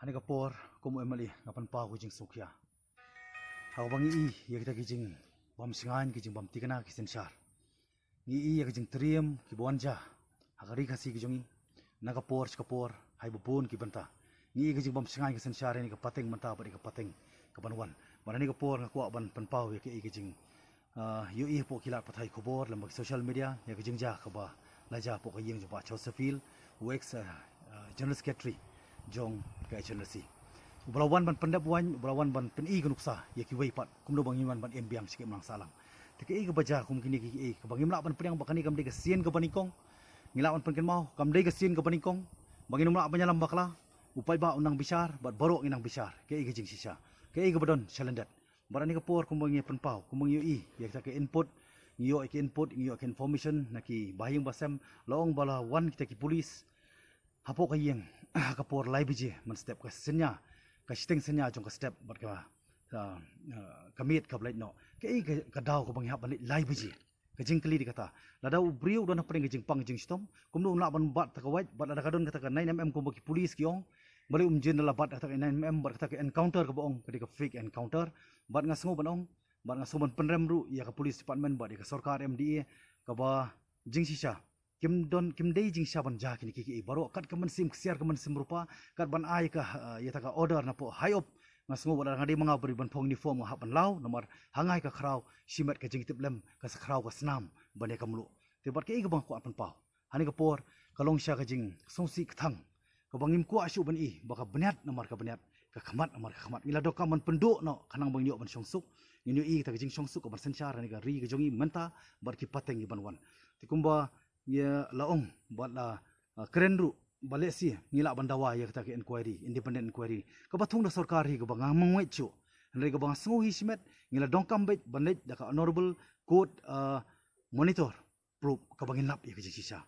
Hani kapor kumu emali ngapan pa ko jing sukya. Ako bang ii ya kita kijing bam singan kijing bam tikana kisin shar. Ii ya kijing triam ki bonja. Hakari kasi kijong kapor hai bubun ki banta. Ii kijing bam singan kisin shar ni kapateng manta bari kapateng kabanwan. Mana ni kapor ngakwa ban panpau ya ki kijing yu ii po kilat pathai kubor lambag social media ya kijing ja kaba laja po kayeng jumpa Josephine Wex General Secretary jong kai channel si bulawan ban pendap wan bulawan ban pen i gunuksa ya ki wei pat kumdo bang iman ban embiang sikit mang salang te i ke bajar kum kini ki i ke bang imla ban priang bakani kam de ke sien ke banikong ngilawan pen ken mau kam de ke sien ke banikong bang inumla banyalam bakla upai ba unang bisar bat borok inang bisar ke i ke jing sisa ke i ke badon chalendat barani ke por kum bang pen pau kum bang i ya ke input ngiyo ke input ngiyo ke information naki bahing basem long bala wan kita ki police hapo kayeng kapor lai biji man step ka senya ka sting senya jong ka step bat ka kamit ka blait no ke ka daw ko bang hap lai biji ka jing kali dikata la daw briu don pring jing pang jing stom kumno na ban bat ka wait bat ada kadon kata ka 9mm ko baki police kiong bali jin la bat kata 9mm bat kata ka encounter ka boong ka fake encounter bat ngasngo banong bat ngasngo ban penrem ru ya ka police department bat ka sarkar MDA ka ba jing sisa kim dei jing saban ja kini kiki baro kat kaman sim siar kaman sim rupa kat ban ai ka yata ka order na po high up ngasngo wala ngadi mga beri ban pong uniform ha ban law nomor hangai ka kraw simet ka jing tiplem ka sa kraw ka snam bane kamlu te bat ke bang ko apan pau hani ka por kalong sya ka jing songsi kthang ka bangim ko asu ban i baka beniat nomor ka beniat ka khamat nomor ka khamat ila do ka man penduk no kanang bang nyo ban songsuk ni i ta ka jing songsuk ka ban senchar ni ka ri ka jongi menta bar ki pateng ban wan ti kumba ya laong buat la keren ru balik si ngila bandawa ya kita ke inquiry independent inquiry ka batung da sarkar hi ka bang mangwet chu ndai ka bang sngo hi simet ngila dongkam bet banlet da ka honorable court monitor proof ka bang lap ya ke sisa